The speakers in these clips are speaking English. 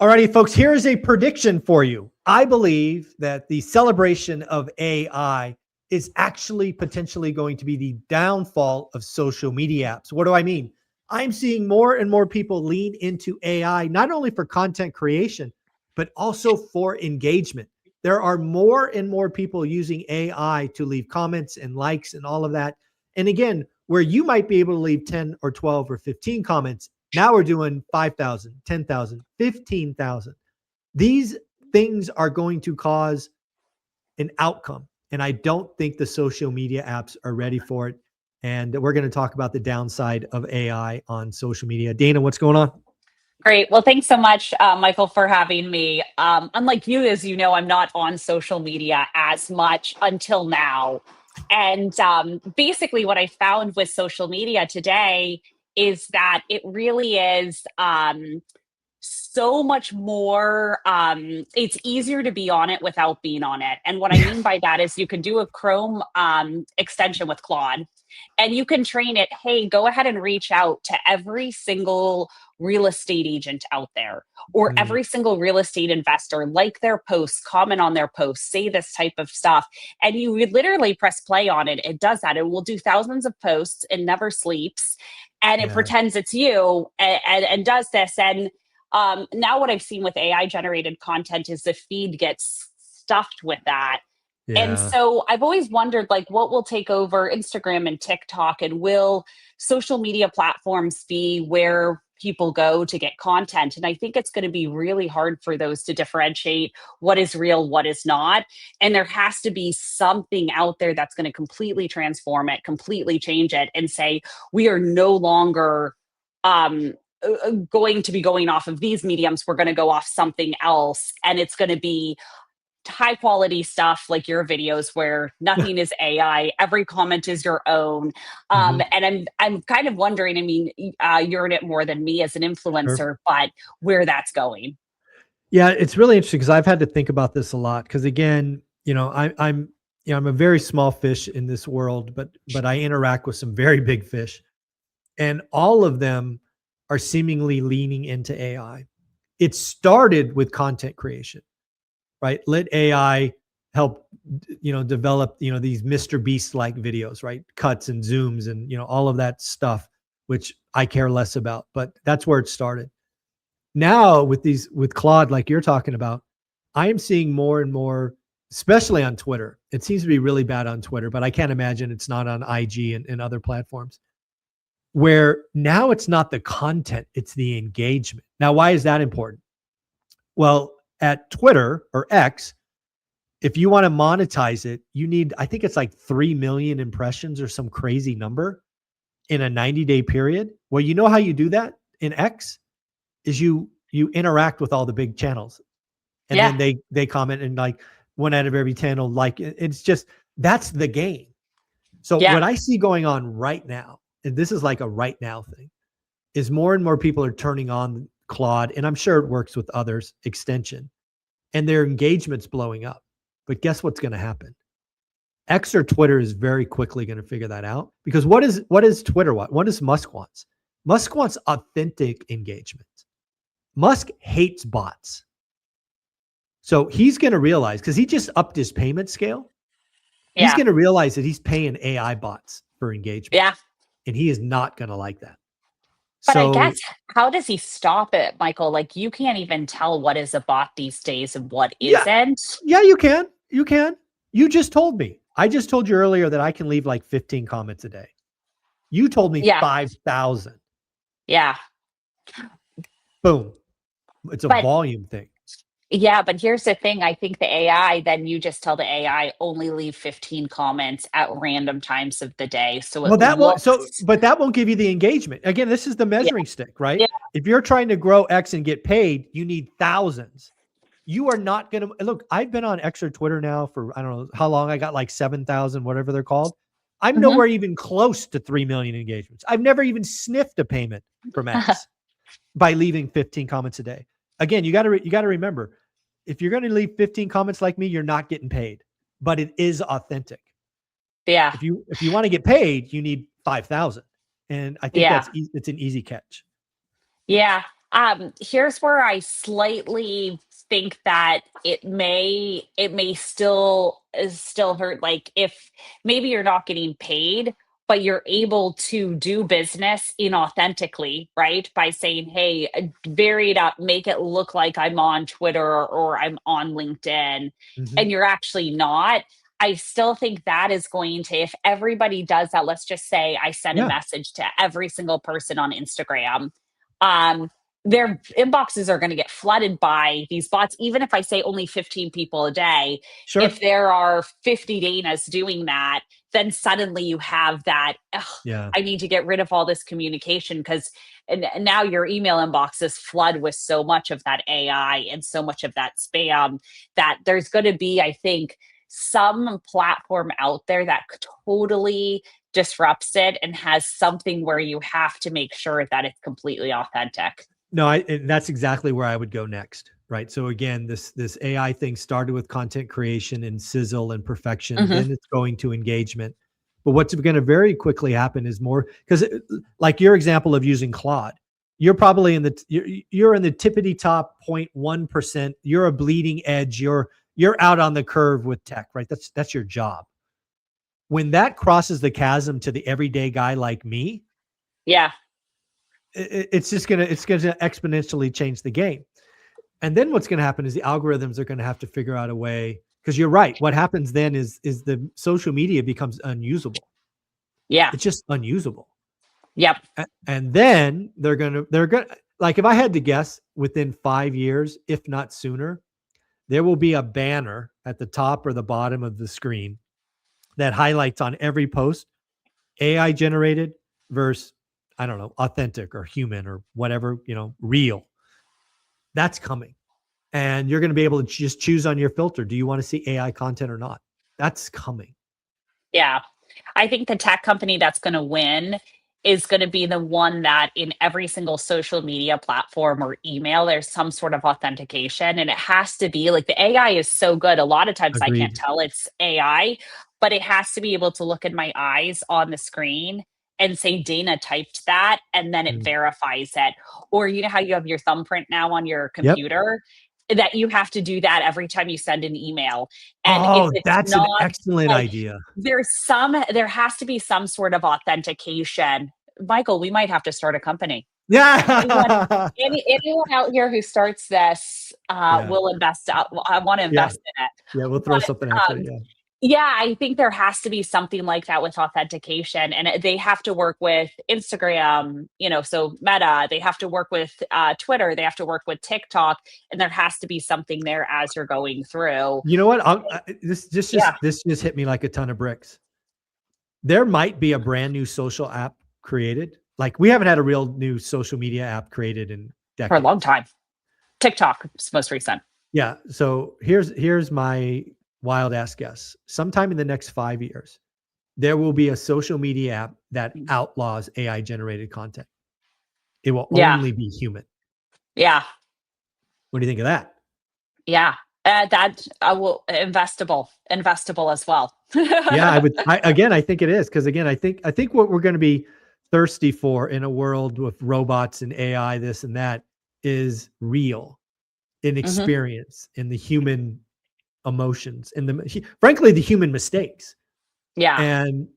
Alrighty, folks, here is a prediction for you. I believe that the celebration of AI is actually potentially going to be the downfall of social media apps. What do I mean? I'm seeing more and more people lean into AI, not only for content creation, but also for engagement. There are more and more people using AI to leave comments and likes and all of that. And again, where you might be able to leave 10 or 12 or 15 comments, now we're doing 5,000, 10,000, 15,000. These things are going to cause an outcome. And I don't think the social media apps are ready for it. And we're going to talk about the downside of AI on social media. Dana, what's going on? Great. Well, thanks so much, Michael, for having me. Unlike you, as you know, I'm not on social media as much until now. And basically, what I found with social media today is that it really is so much more. It's easier to be on it without being on it. And what I mean by that is you can do a Chrome extension with Claude and you can train it. Hey, go ahead and reach out to every single real estate agent out there or every single real estate investor, like their posts, comment on their posts, say this type of stuff. And you would literally press play on it. It does that. It will do thousands of posts. It never sleeps. And it pretends it's you and does this. And now what I've seen with AI generated content is the feed gets stuffed with that. And so I've always wondered, like, what will take over Instagram and TikTok, and will social media platforms be where people go to get content? And I think it's going to be really hard for those to differentiate what is real, what is not. And there has to be something out there that's going to completely transform it, completely change it, and say, we are no longer going to be going off of these mediums. We're going to go off something else. And it's going to be high quality stuff like your videos where nothing is AI, every comment is your own. And I'm kind of wondering, I mean, you're in it more than me as an influencer, but where that's going. Yeah, it's really interesting because I've had to think about this a lot. Because again, I'm a very small fish in this world, but I interact with some very big fish, and all of them are seemingly leaning into AI. It started with content creation, right? Let AI help, develop, these Mr. Beast-like videos, right? Cuts and zooms and, all of that stuff, which I care less about, but that's where it started. Now with Claude, like you're talking about, I am seeing more and more, especially on Twitter. It seems to be really bad on Twitter, but I can't imagine it's not on IG and other platforms, where now it's not the content, it's the engagement. Now, why is that important? Well, at Twitter or X, if you want to monetize it, you need, I think it's like 3 million impressions or some crazy number in a 90-day period. Well, you know how you do that in X is you interact with all the big channels, and then they comment, and like 1 out of every 10 will like it. It's just, that's the game. So what I see going on right now, and this is like a right now thing, is more and more people are turning on Claude, and I'm sure it works with others, extension, and their engagement's blowing up. But guess what's going to happen? X or Twitter is very quickly going to figure that out, because what is Twitter? What does Musk wants? Musk wants authentic engagement. Musk hates bots. So he's going to realize, because he just upped his payment scale, he's going to realize that he's paying AI bots for engagement. Yeah. And he is not going to like that. But I guess, how does he stop it, Michael? Like, you can't even tell what is a bot these days and what isn't. Yeah, you can. You can. You just told me. I just told you earlier that I can leave like 15 comments a day. You told me 5,000. Yeah. Boom. It's a volume thing. Yeah, but here's the thing. I think the AI, then you just tell the AI only leave 15 comments at random times of the day. So but that won't give you the engagement. Again, this is the measuring stick, right? Yeah. If you're trying to grow X and get paid, you need thousands. You are not going to look. I've been on X or Twitter now for, I don't know how long. I got like 7,000, whatever they're called. I'm nowhere even close to 3 million engagements. I've never even sniffed a payment from X by leaving 15 comments a day. Again, you got to remember, if you're going to leave 15 comments like me, you're not getting paid, but it is authentic. Yeah. If you want to get paid, you need 5,000. And I think it's an easy catch. Yeah. Here's where I slightly think that it may still hurt. Like if maybe you're not getting paid, but you're able to do business inauthentically, right? By saying, "Hey, vary it up, make it look like I'm on Twitter or I'm on LinkedIn," Mhm. and you're actually not. I still think that is going to, if everybody does that, let's just say I send a Yeah, message to every single person on Instagram. Um, their inboxes are going to get flooded by these bots, even if I say only 15 people a day. If sure. there are 50 Danas doing that, then suddenly you have that, "Ugh, Yeah. I need to get rid of all this communication," because and now your email inbox is flood with so much of that AI and so much of that spam that there's going to be, I think, some platform out there that totally disrupts it and has something where you have to make sure that it's completely authentic. No, and that's exactly where I would go next, right? So again, this AI thing started with content creation and sizzle and perfection, Mhm. then it's going to engagement. But what's going to very quickly happen is more because, like your example of using Claude, you're probably in the you're in the tippity top 0.1%. You're a bleeding edge. You're out on the curve with tech, right? That's your job. When that crosses the chasm to the everyday guy like me, Yeah. it's gonna exponentially change the game. And then what's going to happen is the algorithms are going to have to figure out a way, because you're right. What happens then is the social media becomes unusable. Yeah. It's just unusable. Yep. And then they're going to like, if I had to guess, within 5 years, if not sooner, there will be a banner at the top or the bottom of the screen that highlights on every post AI generated versus, I don't know, authentic or human or whatever, real. That's coming. And you're going to be able to just choose on your filter. Do you want to see AI content or not? That's coming. Yeah. I think the tech company that's going to win is going to be the one that in every single social media platform or email, there's some sort of authentication. And it has to be like the AI is so good. A lot of times I can't Agreed. tell it's AI, but it has to be able to look in my eyes on the screen and say Dana typed that, and then it Mm. verifies it. Or you know how you have your thumbprint now on your Yep. computer? That you have to do that every time you send an email. And if Oh, it's that's an not excellent like idea. there has to be some sort of authentication. Michael, we might have to start a company. Anyone Yeah. anyone out here who starts this, Yeah. will invest I wanna Yeah. invest in it. Yeah. We'll throw something But, out there. Yeah. yeah, I think there has to be something like that with authentication, and they have to work with Instagram, so Meta, they have to work with, Twitter, they have to work with TikTok, and there has to be something there as you're going through. You know what? This Yeah, this just hit me like a ton of bricks. There might be a brand new social app created. Like, we haven't had a real new social media app created in for a long decades. time. TikTok is most recent. Yeah. So here's my wild ass guess. Sometime in the next 5 years, there will be a social media app that outlaws AI generated content. It will Yeah, only be human. yeah. What do you think of that? Yeah, that I will investable as well. Yeah, I think it is, because again, I think what we're going to be thirsty for in a world with robots and AI, this and that, is real in Mhm. experience, in the human emotions, and frankly the human mistakes. Yeah, And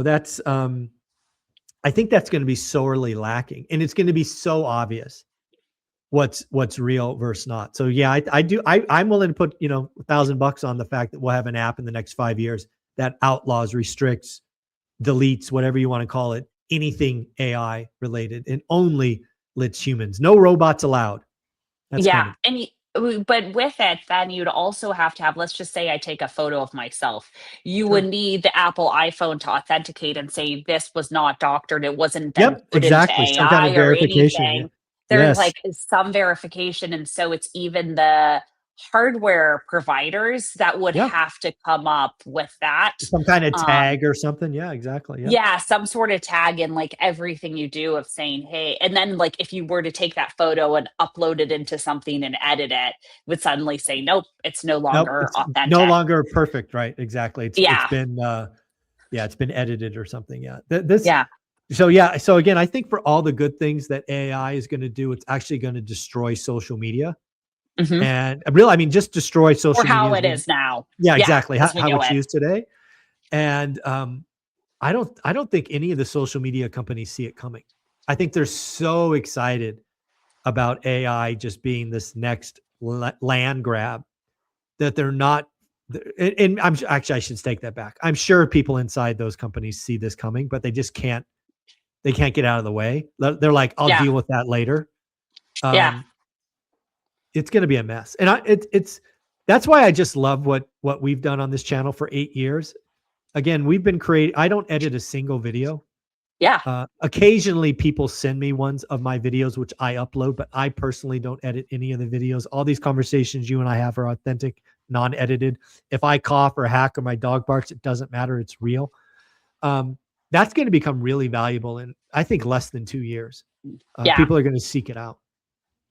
that's I think that's going to be sorely lacking, and it's going to be so obvious what's real versus not. So yeah, I do. I'm willing to put $1,000 on the fact that we'll have an app in the next 5 years that outlaws, restricts, deletes, whatever you want to call it, anything AI related, and only lets humans. No robots allowed. That's yeah, coming. and but with it, then you'd also have to have, let's just say I take a photo of myself. You would Sure. need the Apple iPhone to authenticate and say this was not doctored, it wasn't then Yep. put into Exactly. Some kind AI of or verification. Yeah. anything. There's Yes. like some verification, and so it's even the hardware providers that would Yeah. have to come up with that. Some kind of Um, tag or something. Yeah. Exactly. Yep. Yeah, some sort of tag in like everything you do of saying, "Hey," and then like if you were to take that photo and upload it into something and edit it, would suddenly say, "Nope, it's no Nope. longer It's no authentic." longer perfect. Right. Exactly. It's Yeah, been yeah, it's been edited or something. Yeah. This yeah. So yeah. So again, I think for all the good things that AI is going to do, it's actually going to destroy social media. Mhm. And really, I mean, just destroy Or social media how as it we, is now. yeah, Yeah, exactly. as we How know it's it. used today. And I don't think any of the social media companies see it coming. I think they're so excited about AI just being this next land grab that they're not. And actually, I should take that back. I'm sure people inside those companies see this coming, but they just can't. They can't get out of the way. They're like, I'll Yeah. deal with that later. Yeah. Um, it's going to be a mess, and it's that's why I just love what we've done on this channel for 8 years. Again, we've been creating. I don't edit a single video. Yeah. Occasionally, people send me ones of my videos, which I upload, but I personally don't edit any of the videos. All these conversations you and I have are authentic, non-edited. If I cough or hack or my dog barks, it doesn't matter. It's real. That's going to become really valuable in, I think, less than 2 years. Yeah. People are going to seek it out.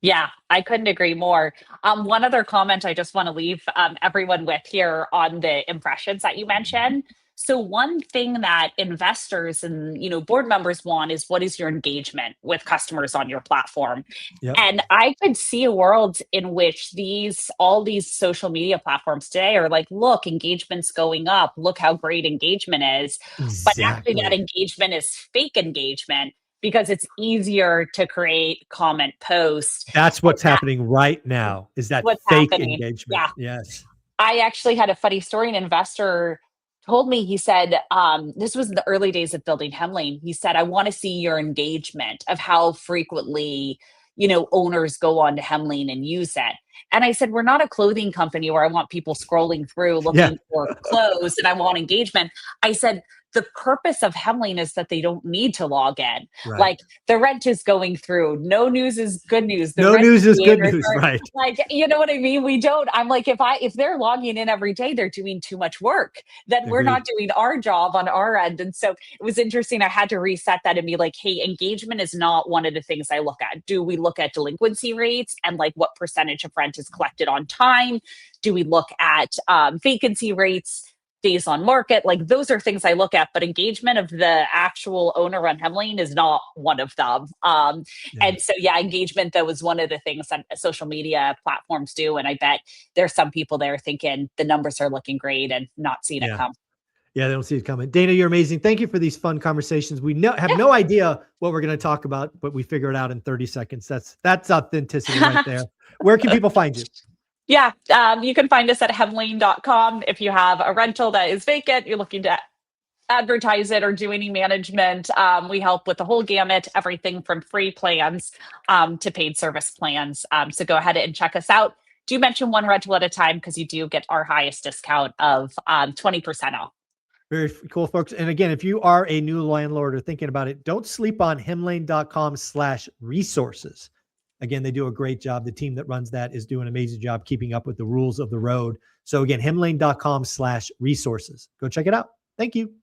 Yeah, I couldn't agree more. One other comment I just want to leave everyone with here on the impressions that you mentioned. So one thing that investors and board members want is, what is your engagement with customers on your platform? Yep. And I could see a world in which all these social media platforms today are like, look, engagement's going up. Look how great engagement is. But actually that Exactly. engagement is fake engagement, because it's easier to create comment posts. That's And what's happening right now, is that what's fake happening. engagement. Yeah. Yes. I actually had a funny story. An investor told me, he said, this was in the early days of building Hemlane. He said, I want to see your engagement of how frequently, owners go on to Hemlane and use it. And I said, we're not a clothing company where I want people scrolling through Yeah. looking for clothes and I want engagement. I said, the purpose of Hemlane is that they don't need to log in. Right. Like, the rent is going through. No news is good news. The No rent news is good creators news. are Right. like, you know what I mean? We don't. I'm like, if they're logging in every day, they're doing too much work. Then we're Agreed. not doing our job on our end. And so it was interesting. I had to reset that and be like, hey, engagement is not one of the things I look at. Do we look at delinquency rates and like what percentage of rent is collected on time? Do we look at vacancy rates, days on market? Like, those are things I look at, but engagement of the actual owner on Hemlane is not one of them. Yeah. And so, yeah, engagement, though, is one of the things that social media platforms do. And I bet there's some people there thinking the numbers are looking great and not seeing it Yeah. come. Yeah, they don't see it coming. Dana, you're amazing. Thank you for these fun conversations. We have Yeah. no idea what we're going to talk about, but we figure it out in 30 seconds. That's authenticity right there. Where can people find you? Yeah, you can find us at hemlane.com. If you have a rental that is vacant, you're looking to advertise it or do any management, we help with the whole gamut, everything from free plans to paid service plans. So go ahead and check us out. Do mention one rental at a time, because you do get our highest discount of 20% off. Very cool, folks. And again, if you are a new landlord or thinking about it, don't sleep on hemlane.com/resources. Again, they do a great job. The team that runs that is doing an amazing job keeping up with the rules of the road. So again, hemlane.com/resources. Go check it out. Thank you.